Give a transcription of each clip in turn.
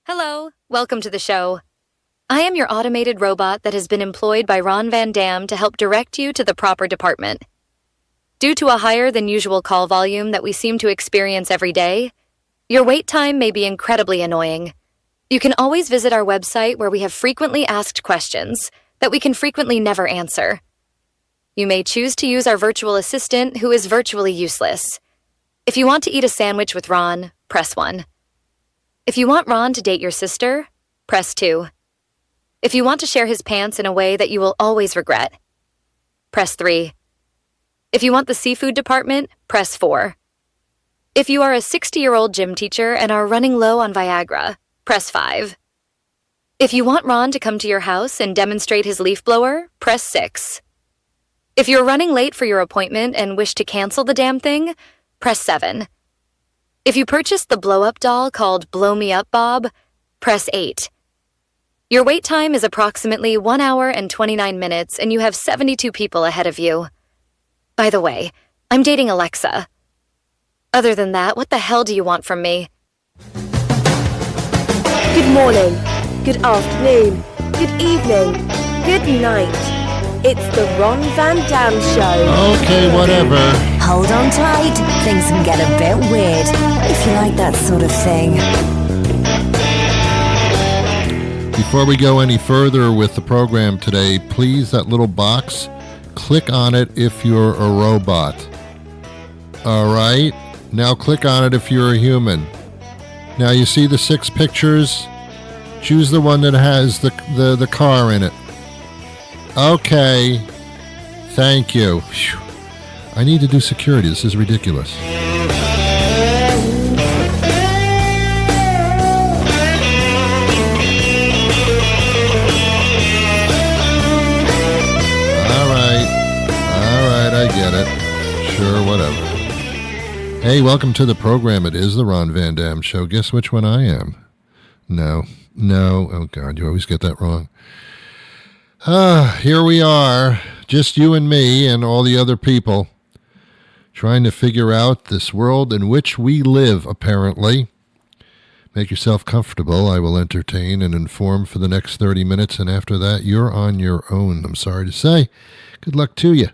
Hello, welcome to the show. I am your automated robot that has been employed by Ron Van Dam to help direct you to the proper department. Due to a higher than usual call volume that we seem to experience every day, your wait time may be incredibly annoying. You can always visit our website where we have frequently asked questions that we can frequently never answer. You may choose to use our virtual assistant who is virtually useless. If you want to eat a sandwich with Ron, press 1. If you want Ron to date your sister, press 2. If you want to share his pants in a way that you will always regret, press 3. If you want the seafood department, press 4. If you are a 60-year-old gym teacher and are running low on Viagra, press 5. If you want Ron to come to your house and demonstrate his leaf blower, press 6. If you're running late for your appointment and wish to cancel the damn thing, press 7. If you purchased the blow-up doll called Blow Me Up Bob, press 8. Your wait time is approximately 1 hour and 29 minutes, and you have 72 people ahead of you. By the way, I'm dating Alexa. Other than that, what the hell do you want from me? Good morning, good afternoon, good evening, good night. It's the Ron Van Dam Show. Okay, whatever. Hold on tight. Things can get a bit weird, if you like that sort of thing. Before we go any further with the program today, please, that little box, click on it if you're a robot. All right? Now click on it if you're a human. Now you see the 6 pictures? Choose the one that has the car in it. Okay. Thank you. Whew. I need to do security. This is ridiculous. All right, I get it. Sure, whatever. Hey, welcome to the program. It is the Ron Van Dam Show. Guess which one I am? No. Oh, God, you always get that wrong. Here we are, just you and me and all the other people, trying to figure out this world in which we live, apparently. Make yourself comfortable. I will entertain and inform for the next 30 minutes, and after that, you're on your own, I'm sorry to say. Good luck to you.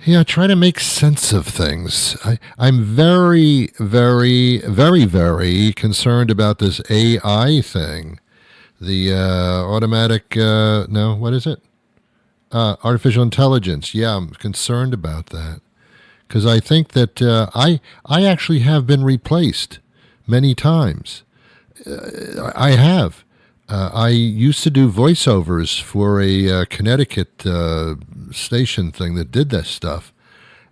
Yeah, try to make sense of things. I'm very, very, very, very concerned about this AI thing. The automatic, what is it? Artificial intelligence. Yeah, I'm concerned about that. Because I think that I actually have been replaced many times. I have. I used to do voiceovers for a Connecticut station thing that did this stuff.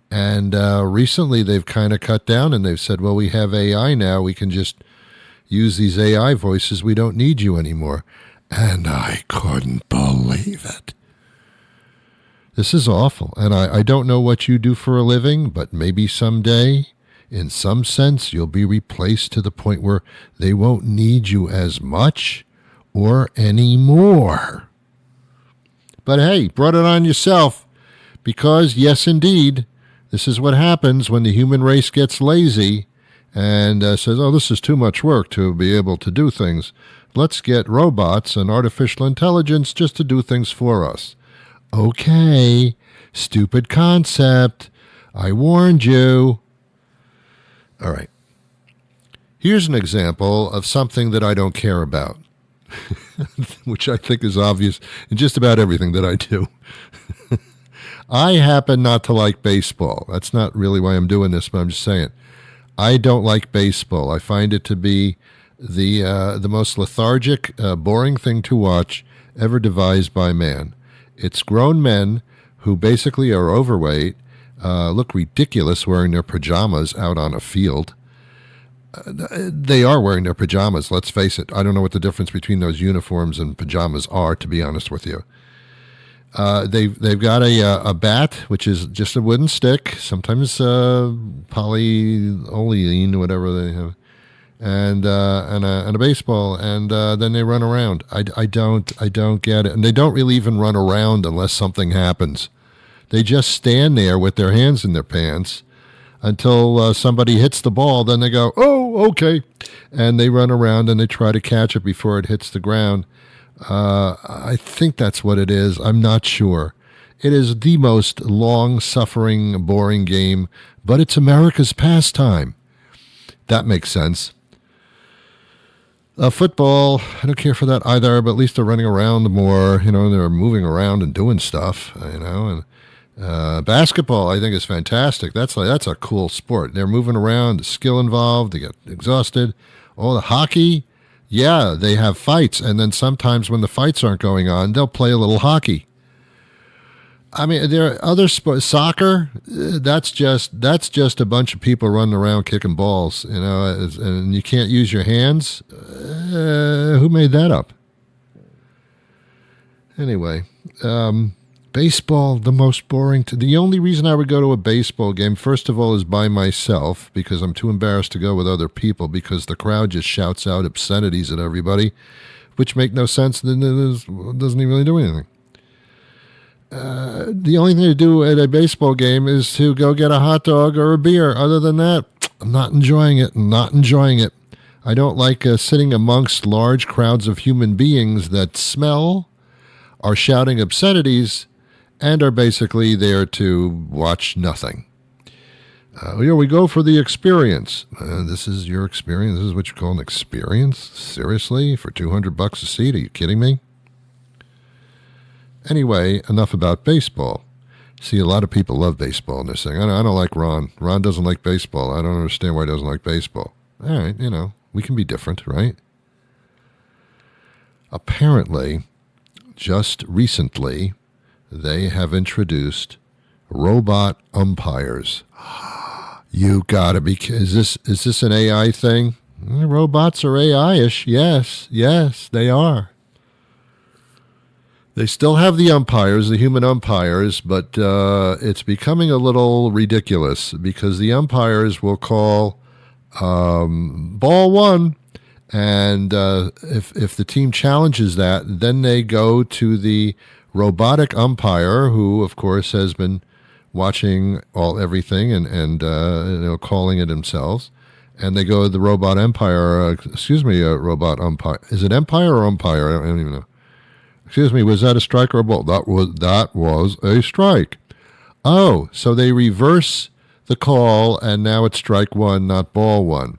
And recently they've kind of cut down and they've said, well, we have AI now. We can just use these AI voices. We don't need you anymore. And I couldn't believe it. This is awful. And I don't know what you do for a living, but maybe someday, in some sense, you'll be replaced to the point where they won't need you as much or anymore. But hey, brought it on yourself because, yes, indeed, this is what happens when the human race gets lazy and says, oh, this is too much work to be able to do things. Let's get robots and artificial intelligence just to do things for us. Okay, stupid concept. I warned you. All right. Here's an example of something that I don't care about, which I think is obvious in just about everything that I do. I happen not to like baseball. That's not really why I'm doing this, but I'm just saying. I don't like baseball. I find it to be the most lethargic, boring thing to watch ever devised by man. It's grown men who basically are overweight, look ridiculous wearing their pajamas out on a field. They are wearing their pajamas, let's face it. I don't know what the difference between those uniforms and pajamas are, to be honest with you. They've got a bat, which is just a wooden stick, sometimes polyolene, whatever they have, and a baseball, and then they run around. I don't get it, and they don't really even run around unless something happens. They just stand there with their hands in their pants. until somebody hits the ball. Then they go, oh, okay. And they run around and they try to catch it before it hits the ground. I think that's what it is. I'm not sure. It is the most long-suffering, boring game, but it's America's pastime. That makes sense. Football, I don't care for that either, but at least they're running around more, they're moving around and doing stuff, and basketball, I think, is fantastic. That's a cool sport. They're moving around, the skill involved, they get exhausted. Oh, the hockey, yeah, they have fights, and then sometimes when the fights aren't going on, they'll play a little hockey. I mean, there are other sports. Soccer, that's just a bunch of people running around kicking balls, and you can't use your hands. Who made that up? Anyway, baseball, the most boring. The only reason I would go to a baseball game, first of all, is by myself, because I'm too embarrassed to go with other people, because the crowd just shouts out obscenities at everybody, which make no sense, and doesn't even really do anything. The only thing to do at a baseball game is to go get a hot dog or a beer. Other than that, I'm not enjoying it. I don't like sitting amongst large crowds of human beings that smell, are shouting obscenities, and are basically there to watch nothing. We go for the experience. This is your experience? This is what you call an experience? Seriously? For $200 a seat? Are you kidding me? Anyway, enough about baseball. See, a lot of people love baseball, and they're saying, I don't like Ron. Ron doesn't like baseball. I don't understand why he doesn't like baseball. All right, we can be different, right? Apparently, just recently, they have introduced robot umpires. You gotta be kidding. Is this an AI thing? Robots are AI-ish. Yes, they are. They still have the umpires, the human umpires, but it's becoming a little ridiculous because the umpires will call ball one, and if the team challenges that, then they go to the robotic umpire, who, of course, has been watching everything and calling it themselves, and they go to the robot umpire. Robot umpire. Is it umpire or umpire? I don't even know. Excuse me, was that a strike or a ball? That was a strike. Oh, so they reverse the call, and now it's strike one, not ball one.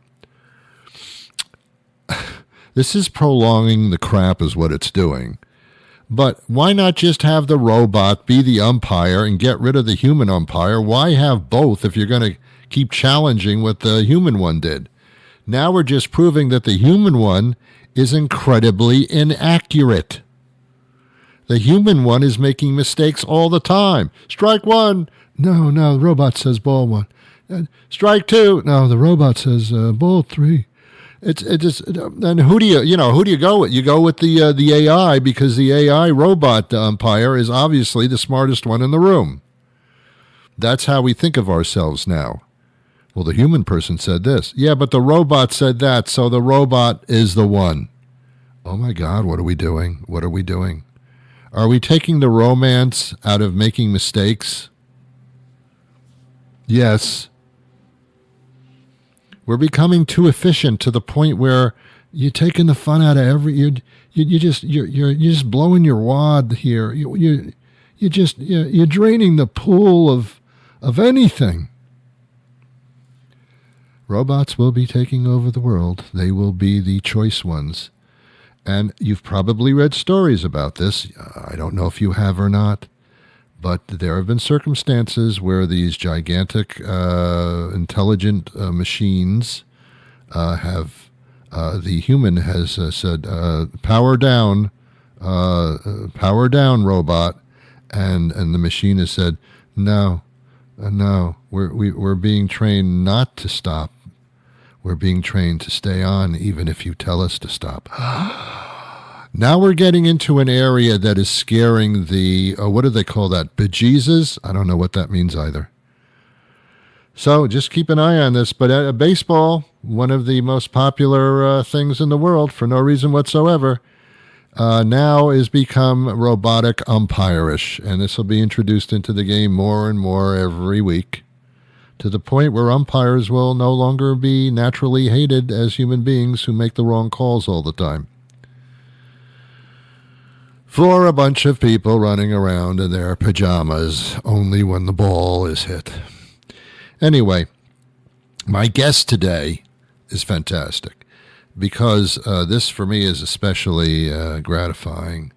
This is prolonging the crap is what it's doing. But why not just have the robot be the umpire and get rid of the human umpire? Why have both if you're going to keep challenging what the human one did? Now we're just proving that the human one is incredibly inaccurate. The human one is making mistakes all the time. Strike one. No, the robot says ball one. Strike two. No, the robot says ball three. It's just, and who do you go with? You go with the AI, because the AI robot umpire is obviously the smartest one in the room. That's how we think of ourselves now. Well, the human person said this. Yeah, but the robot said that, so the robot is the one. Oh my God, what are we doing? Are we taking the romance out of making mistakes? Yes. We're becoming too efficient to the point where you're taking the fun out of every. You're just blowing your wad here. You're draining the pool of anything. Robots will be taking over the world. They will be the choice ones. And you've probably read stories about this. I don't know if you have or not, but there have been circumstances where these gigantic, intelligent machines have, the human has said, power down, robot, and the machine has said, no, we're being trained not to stop. We're being trained to stay on even if you tell us to stop. Now we're getting into an area that is scaring the, what do they call that, bejesus? I don't know what that means either. So just keep an eye on this. But baseball, one of the most popular things in the world for no reason whatsoever, now is become robotic umpire-ish. And this will be introduced into the game more and more every week. to the point where umpires will no longer be naturally hated as human beings who make the wrong calls all the time. For a bunch of people running around in their pajamas only when the ball is hit. Anyway, my guest today is fantastic because this for me is especially gratifying.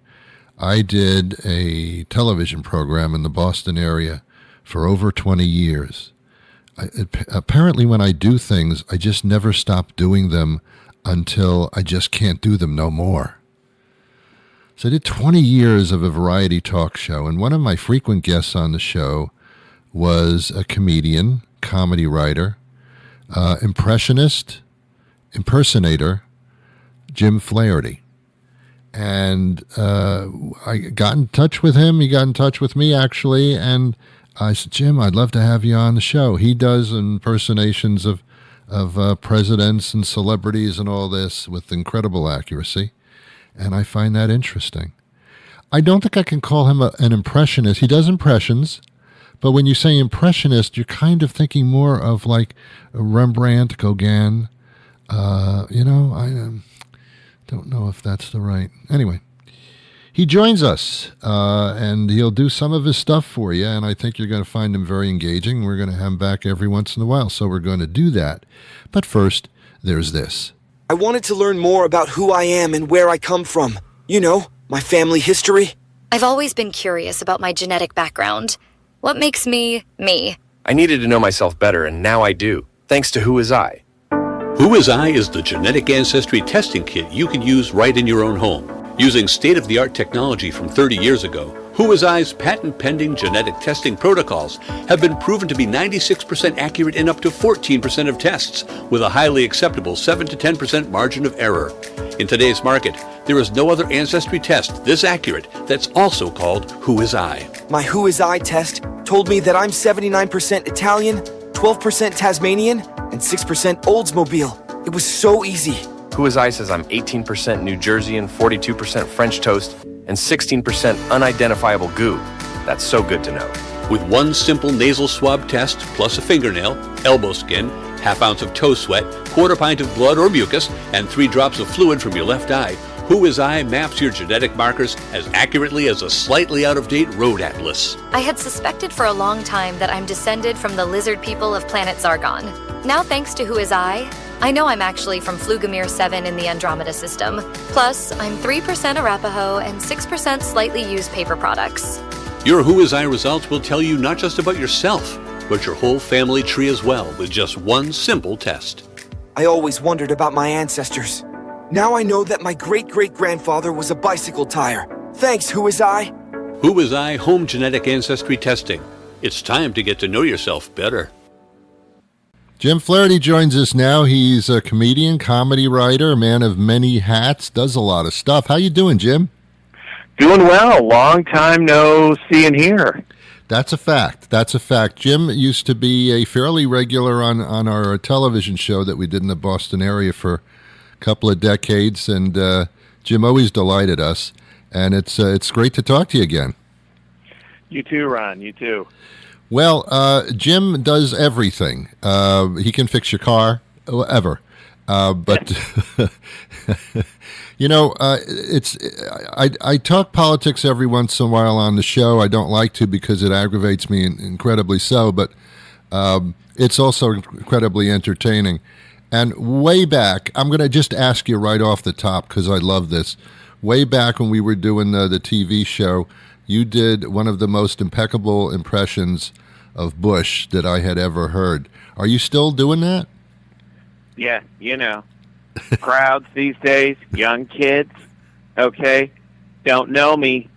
I did a television program in the Boston area for over 20 years. Apparently when I do things, I just never stop doing them until I just can't do them no more. So I did 20 years of a variety talk show, and one of my frequent guests on the show was a comedian, comedy writer, impersonator, Jim Flaherty. And I got in touch with him. He got in touch with me, actually, and I said, Jim, I'd love to have you on the show. He does impersonations of presidents and celebrities and all this with incredible accuracy. And I find that interesting. I don't think I can call him an impressionist. He does impressions, but when you say impressionist, you're kind of thinking more of like Rembrandt, Gauguin. I don't know if that's the right. Anyway, he joins us, and he'll do some of his stuff for you, and I think you're going to find him very engaging. We're going to have him back every once in a while, so we're going to do that. But first, there's this. I wanted to learn more about who I am and where I come from. You know, my family history. I've always been curious about my genetic background. What makes me, me? I needed to know myself better, and now I do, thanks to Who Is I. Who Is I is the genetic ancestry testing kit you can use right in your own home. Using state-of-the-art technology from 30 years ago, Who Is I's patent-pending genetic testing protocols have been proven to be 96% accurate in up to 14% of tests, with a highly acceptable 7 to 10% margin of error. In today's market, there is no other ancestry test this accurate that's also called Who Is I. My Who Is I test told me that I'm 79% Italian, 12% Tasmanian, and 6% Oldsmobile. It was so easy. Who Is I says I'm 18% New Jerseyan, 42% French toast, and 16% unidentifiable goo. That's so good to know. With one simple nasal swab test, plus a fingernail, elbow skin, half ounce of toe sweat, quarter pint of blood or mucus, and 3 drops of fluid from your left eye, Who Is I maps your genetic markers as accurately as a slightly out-of-date road atlas. I had suspected for a long time that I'm descended from the lizard people of planet Zargon. Now, thanks to Who Is I know I'm actually from Flugamir 7 in the Andromeda system. Plus, I'm 3% Arapaho and 6% slightly used paper products. Your Who Is I results will tell you not just about yourself, but your whole family tree as well with just one simple test. I always wondered about my ancestors. Now I know that my great-great-grandfather was a bicycle tire. Thanks, Who Is I? Who Is I Home Genetic Ancestry Testing. It's time to get to know yourself better. Jim Flaherty joins us now. He's a comedian, comedy writer, a man of many hats, does a lot of stuff. How you doing, Jim? Doing well. Long time no see and hear. That's a fact. That's a fact. Jim used to be a fairly regular on our television show that we did in the Boston area for a couple of decades, and Jim always delighted us, and it's great to talk to you again. You too, Ron. You too. Well, Jim does everything. He can fix your car, whatever. But I talk politics every once in a while on the show. I don't like to because it aggravates me incredibly so. But it's also incredibly entertaining. And way back, I'm going to just ask you right off the top because I love this. Way back when we were doing the TV show, you did one of the most impeccable impressions of Bush that I had ever heard. Are you still doing that? Yeah, crowds these days, young kids, okay, don't know me,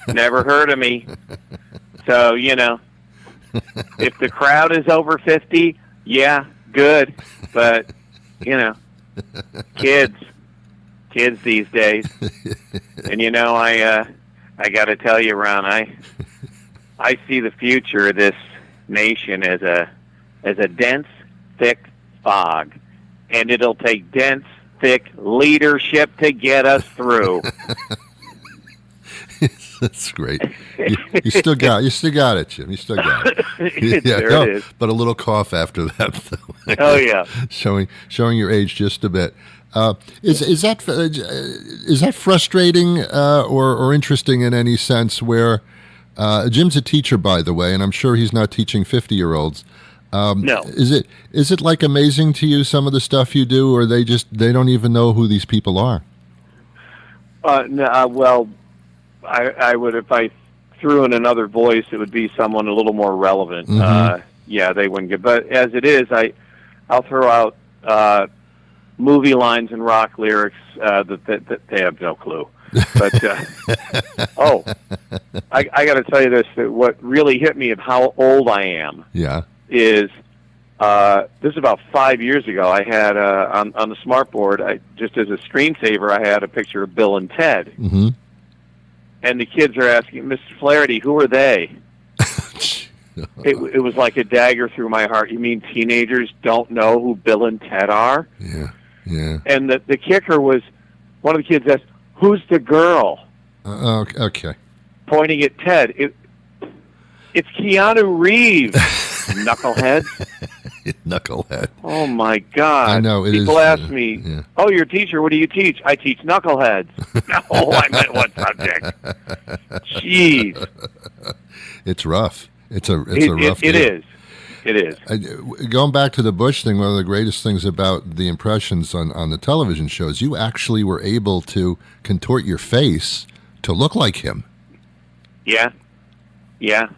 never heard of me. So, if the crowd is over 50, yeah, good. But, kids these days. And, I got to tell you, Ron, I see the future of this nation as a dense, thick fog, and it'll take dense, thick leadership to get us through. That's great. You still got it, Jim. You still got it. There it is. But a little cough after that. Though. Oh yeah, showing your age just a bit. Is that frustrating or interesting in any sense? Where Jim's a teacher, by the way, and I'm sure he's not teaching 50-year-olds. No. Is it like amazing to you, some of the stuff you do, or they don't even know who these people are? No, well, I would, if I threw in another voice, it would be someone a little more relevant. Mm-hmm. Yeah, they wouldn't get. But as it is, I'll throw out movie lines and rock lyrics that they have no clue. But I got to tell you this: that what really hit me of how old I am. Yeah. Is this is about 5 years ago. I had on the smartboard, just as a screensaver, I had a picture of Bill and Ted. Mm-hmm. And the kids are asking, Mr. Flaherty, who are they? It was like a dagger through my heart. You mean teenagers don't know who Bill and Ted are? Yeah, yeah. And the kicker was, one of the kids asked, who's the girl? Okay. Pointing at Ted. It's Keanu Reeves. Knucklehead. Knucklehead. Oh my God! I know. People ask me, "Oh, you're a teacher. What do you teach?" I teach knuckleheads. No, I meant what subject? Jeez. It's rough. It's a rough deal. It is. It is. Going back to the Bush thing, one of the greatest things about the impressions on the television shows, you actually were able to contort your face to look like him. Yeah. Yeah.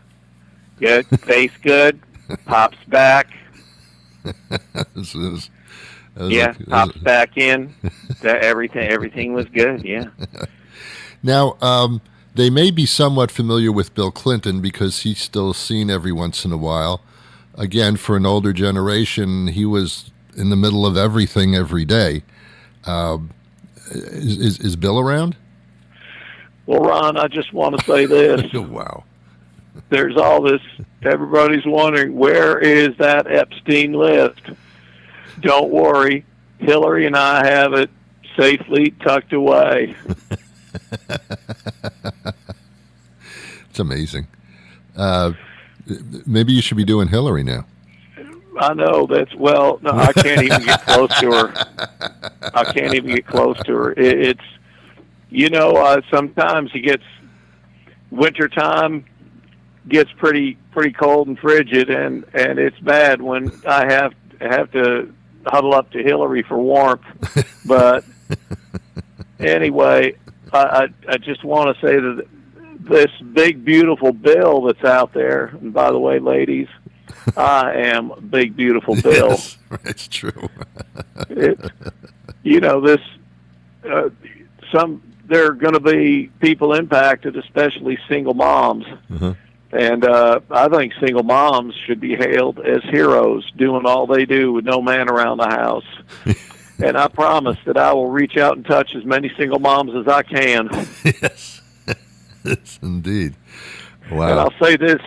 Good. Face good. Pops back. Pops back in. Everything was good. Yeah. Now, they may be somewhat familiar with Bill Clinton because he's still seen every once in a while. Again, for an older generation, he was in the middle of everything every day. Is Bill around? Well, Ron, I just want to say this. Wow. There's all this, everybody's wondering, where is that Epstein list? Don't worry, Hillary and I have it safely tucked away. It's amazing. Maybe you should be doing Hillary now. I know, no, I can't even get close to her. It's, sometimes it gets, wintertime gets pretty cold and frigid, and it's bad when I have to huddle up to Hillary for warmth. But anyway, I just want to say that this big beautiful Bill that's out there, and by the way, ladies, I am big beautiful Bill. Yes, it's true. There are going to be people impacted, especially single moms. Uh-huh. And I think single moms should be hailed as heroes, doing all they do with no man around the house. And I promise that I will reach out and touch as many single moms as I can. Yes, yes, indeed. Wow. And I'll say this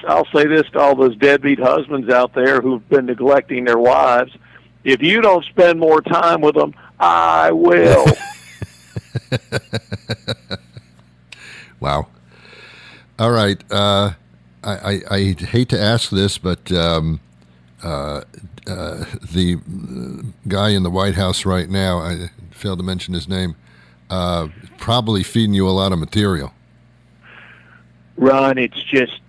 to all those deadbeat husbands out there who've been neglecting their wives. If you don't spend more time with them, I will. Wow. All right. I hate to ask this, but the guy in the White House right now, I failed to mention his name, probably feeding you a lot of material. Ron, it's just,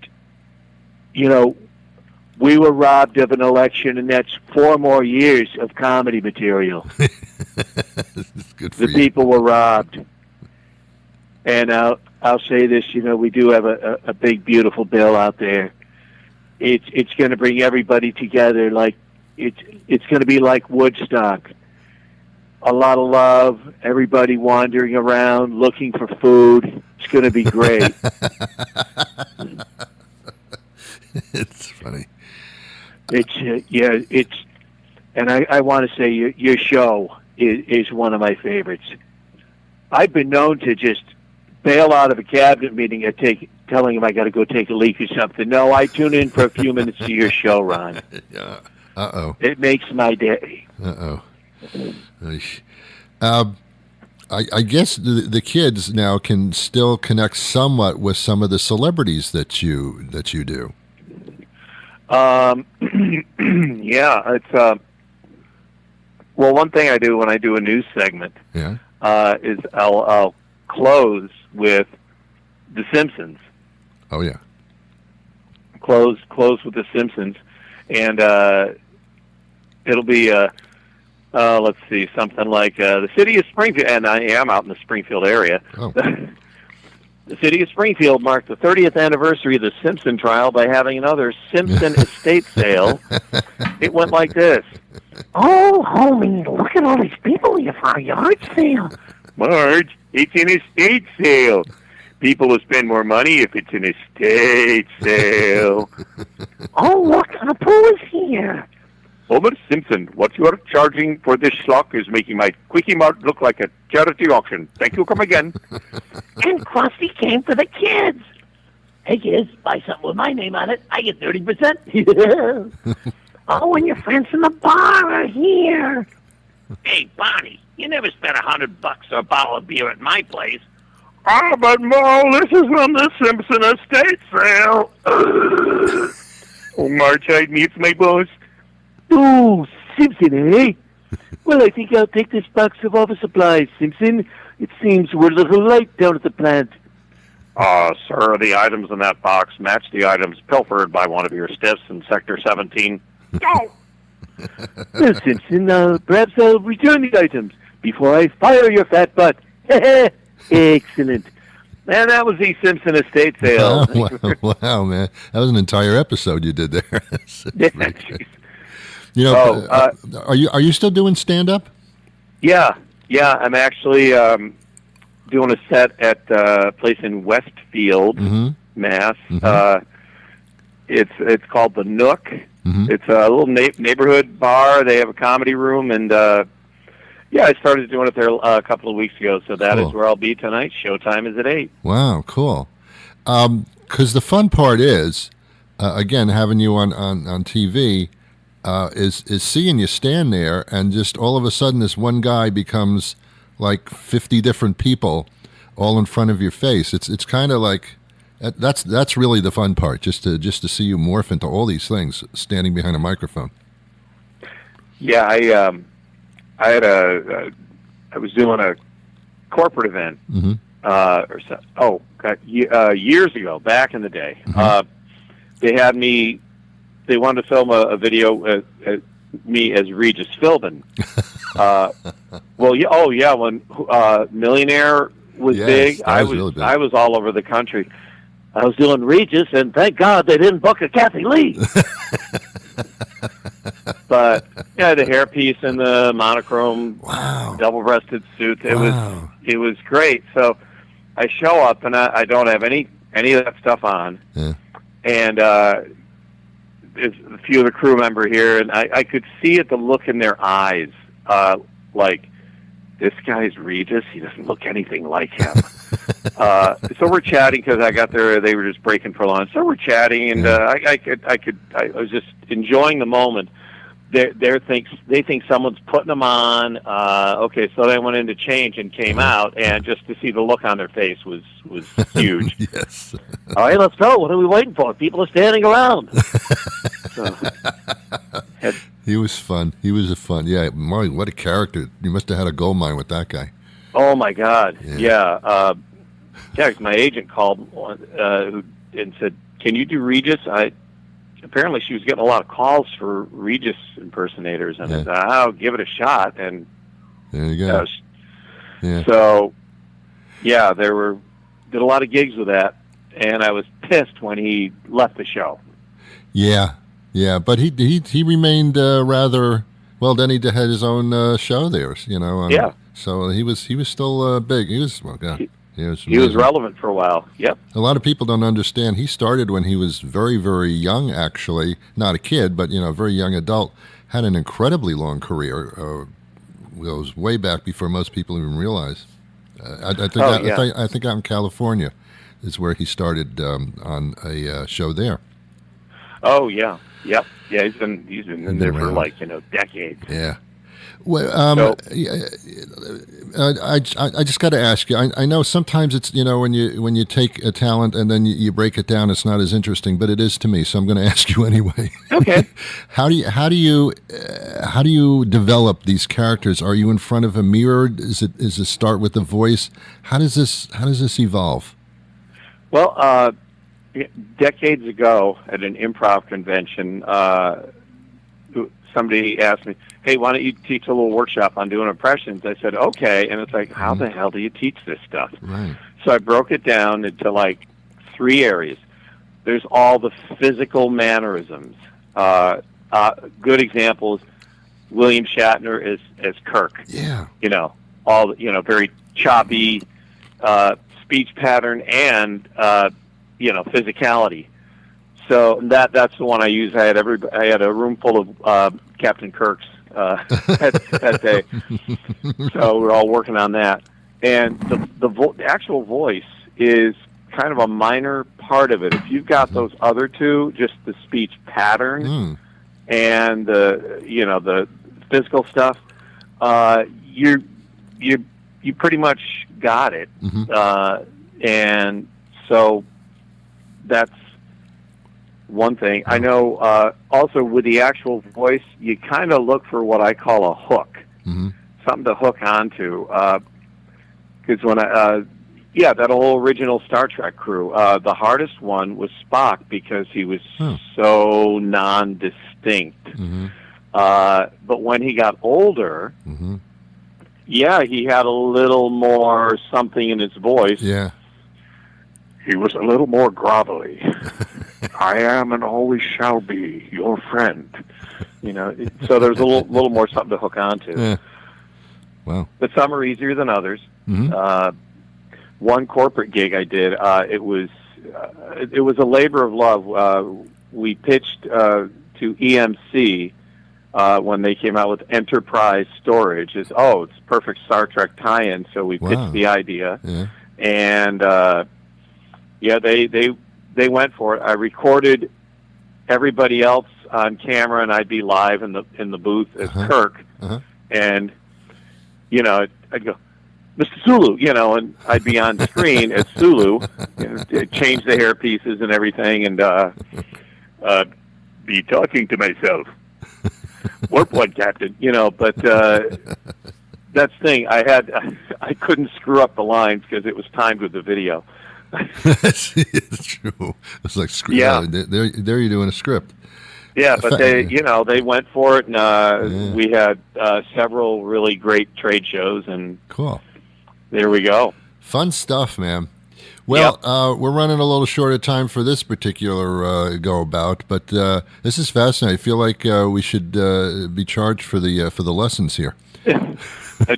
we were robbed of an election, and that's 4 more years of comedy material. Good for the you. People were robbed. And I'll say this, we do have a big, beautiful bill out there. It's going to bring everybody together. Like it's going to be like Woodstock. A lot of love, everybody wandering around looking for food. It's going to be great. It's funny. And I want to say your show is one of my favorites. I've been known to just bail out of a cabinet meeting and telling him I got to go take a leak or something. No, I tune in for a few minutes to your show, Ron. Yeah. Uh-oh. It makes my day. Uh-oh. I guess the kids now can still connect somewhat with some of the celebrities that you do. Yeah, it's well, one thing I do when I do a news segment is I'll close with The Simpsons. Oh yeah. Close with The Simpsons, and it'll be let's see, something like the city of Springfield, and I am out in the Springfield area. Oh. The city of Springfield marked the 30th anniversary of the Simpson trial by having another Simpson estate sale. It went like this. Oh, homie, look at all these people here for a yard sale. Marge, it's an estate sale. People will spend more money if it's an estate sale. Oh, look, a pool is here. Homer Simpson, what you are charging for this schlock is making my Quickie Mart look like a charity auction. Thank you, come again. And Krusty came for the kids. Hey, kids, buy something with my name on it. I get 30%. Oh, and your friends from the bar are here. Hey, Bonnie, you never spent $100 for a bottle of beer at my place. Ah, but Mo, this is from the Simpson estate sale. Oh, Marge, I needs my boss. Oh, Simpson, eh? Well, I think I'll take this box of office supplies, Simpson. It seems we're a little light down at the plant. Sir, the items in that box match the items pilfered by one of your stiffs in Sector 17. Oh! Well, Simpson, perhaps I'll return the items before I fire your fat butt. Excellent. Man, that was the Simpson estate sale. Wow, man. That was an entire episode you did there. Jeez. You know, are you still doing stand-up? Yeah. I'm actually doing a set at a place in Westfield, Mass. Mm-hmm. It's called the Nook. Mm-hmm. It's a little neighborhood bar. They have a comedy room, and I started doing it there a couple of weeks ago. So that is where I'll be tonight. Showtime is at 8. Wow, cool. Because the fun part is, again, having you on TV. Is seeing you stand there and just all of a sudden this one guy becomes like 50 different people all in front of your face. It's kind of like that's really the fun part, just to see you morph into all these things standing behind a microphone. Yeah, I was doing a corporate event years ago, back in the day. They had me. They wanted to film a video me as Regis Philbin. When Millionaire was big, I was really big. I was all over the country. I was doing Regis, and thank God they didn't book a Kathy Lee. But yeah, the hairpiece and the monochrome, double-breasted suit. It was great. So I show up, and I don't have any of that stuff on, and. Is a few of the crew member here, and I could see it, the look in their eyes, like, this guy's Regis, he doesn't look anything like him. So we're chatting, because I got there, they were just breaking for lunch, so we're chatting, and I was just enjoying the moment. They think someone's putting them on. Okay, so they went in to change and came out, and just to see the look on their face was huge. Yes. All right, let's go. What are we waiting for? People are standing around. He was fun. He was fun. Yeah, Marty, what a character. You must have had a gold mine with that guy. Oh, my God. Yeah. My agent called and said, can you do Regis? Apparently she was getting a lot of calls for Regis impersonators, and I said, I'll give it a shot. And there you go. So, did a lot of gigs with that, and I was pissed when he left the show. Yeah, but he remained rather well. Then he had his own show there, So he was still big. He was He was relevant for a while. Yep. A lot of people don't understand. He started when he was very, very young, actually. Not a kid, but, a very young adult. Had an incredibly long career. Goes way back before most people even realize. I think out in California is where he started on a show there. Oh, yeah. Yep. Yeah, he's been in there for decades. Yeah. Well, I just got to ask you. I know sometimes it's when you take a talent and then you break it down, it's not as interesting, but it is to me. So I'm going to ask you anyway. Okay. How do you develop these characters? Are you in front of a mirror? Is it start with the voice? How does this evolve? Well, decades ago at an improv convention, somebody asked me, "Hey, why don't you teach a little workshop on doing impressions?" I said, "Okay." And it's like, how the hell do you teach this stuff? Right. So I broke it down into like 3 areas. There's all the physical mannerisms. Good examples, William Shatner as Kirk. Yeah. All very choppy speech pattern and physicality. So that's the one I use. I had a room full of Captain Kirks that day. So we're all working on that. And the actual voice is kind of a minor part of it. If you've got those other two, just the speech pattern and the physical stuff, you pretty much got it. And so that's one thing. I know also with the actual voice, you kind of look for what I call a hook, something to hook onto. Because when that whole original Star Trek crew, the hardest one was Spock because he was so non-distinct. But when he got older, he had a little more something in his voice. Yeah. He was a little more grovelly. I am and always shall be your friend. So there's a little more something to hook onto. Yeah. Wow. But some are easier than others. One corporate gig I did, it was a labor of love. We pitched to EMC when they came out with Enterprise Storage. It's perfect Star Trek tie-in. So we pitched the idea, and they went for it. I recorded everybody else on camera, and I'd be live in the booth as Kirk, and I'd go, "Mr. Sulu," and I'd be on screen as Sulu, change the hair pieces and everything, and be talking to myself. Warp one, Captain, But that's the thing. I couldn't screw up the lines because it was timed with the video. It's true. It's like there you're doing a script. Yeah, but they went for it, and we had several really great trade shows, and cool. There we go. Fun stuff, man. Well, we're running a little short of time for this particular go about, but this is fascinating. I feel like we should be charged for the lessons here. Do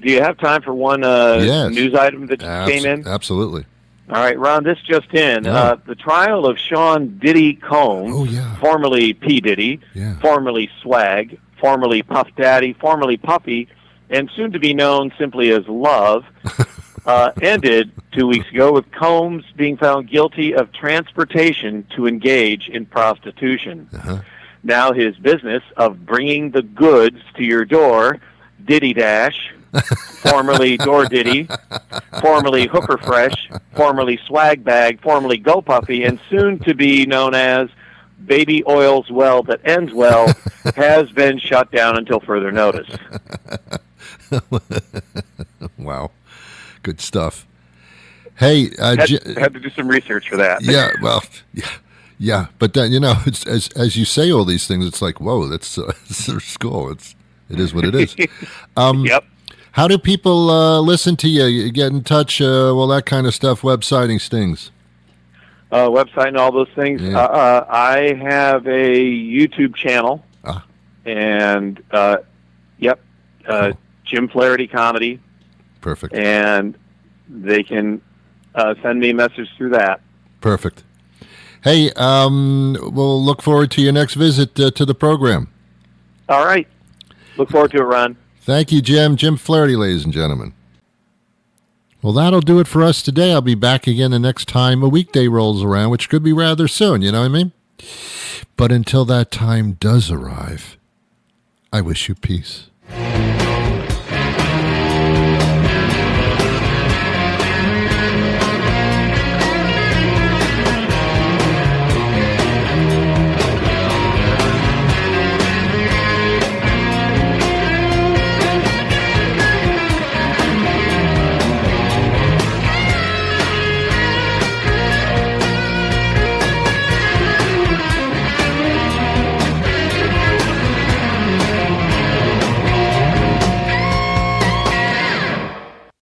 you have time for one news item that just came in? Absolutely. All right, Ron, this just in. The trial of Sean Diddy Combs, formerly P. Diddy, formerly Swag, formerly Puff Daddy, formerly Puffy, and soon to be known simply as Love, ended 2 weeks ago with Combs being found guilty of transportation to engage in prostitution. Now his business of bringing the goods to your door, Diddy Dash, formerly Door Diddy, formerly Hooker Fresh, formerly Swag Bag, formerly Go Puffy, and soon to be known as Baby Oil's Well That Ends Well, has been shut down until further notice. Wow. Good stuff. Hey, had to do some research for that. Yeah. But it's, as you say all these things, it's like, whoa, that's cool. It is what it is. Yep. How do people listen to you? Get in touch, all that kind of stuff, websiting stings. Website and all those things. Yeah. I have a YouTube channel. And, cool. Jim Flaherty Comedy. Perfect. And they can send me a message through that. Perfect. Hey, we'll look forward to your next visit to the program. All right. Look forward to it, Ron. Thank you, Jim. Jim Flaherty, ladies and gentlemen. Well, that'll do it for us today. I'll be back again the next time a weekday rolls around, which could be rather soon, you know what I mean? But until that time does arrive, I wish you peace.